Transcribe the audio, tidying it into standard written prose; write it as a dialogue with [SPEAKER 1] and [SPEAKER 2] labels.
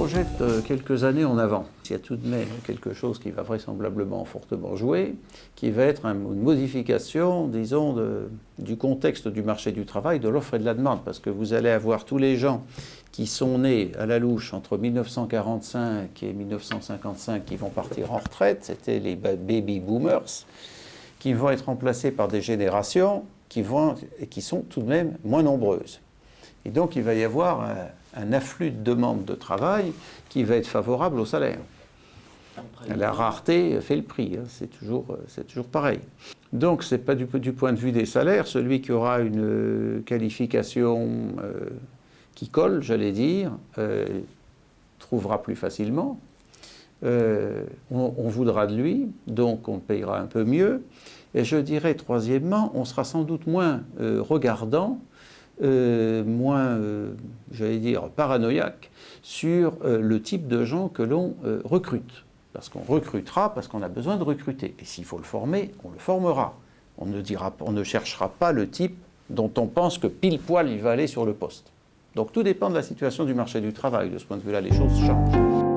[SPEAKER 1] projette quelques années en avant, il y a tout de même quelque chose qui va vraisemblablement fortement jouer, qui va être une modification, disons, du contexte du marché du travail, de l'offre et de la demande, parce que vous allez avoir tous les gens qui sont nés à la louche entre 1945 et 1955 qui vont partir en retraite, c'était les baby boomers, qui vont être remplacés par des générations qui sont tout de même moins nombreuses. Et donc il va y avoir un afflux de demandes de travail qui va être favorable au salaire. La rareté fait le prix, hein, c'est toujours pareil. Donc ce n'est pas du point de vue des salaires, celui qui aura une qualification qui colle, j'allais dire, trouvera plus facilement. On voudra de lui, donc on payera un peu mieux. Et je dirais, troisièmement, on sera sans doute moins regardant, moins, j'allais dire, paranoïaque sur le type de gens que l'on recrute. Parce qu'on recrutera, parce qu'on a besoin de recruter. Et s'il faut le former, on le formera. On ne cherchera pas le type dont on pense que pile poil il va aller sur le poste. Donc tout dépend de la situation du marché du travail. De ce point de vue-là, les choses changent.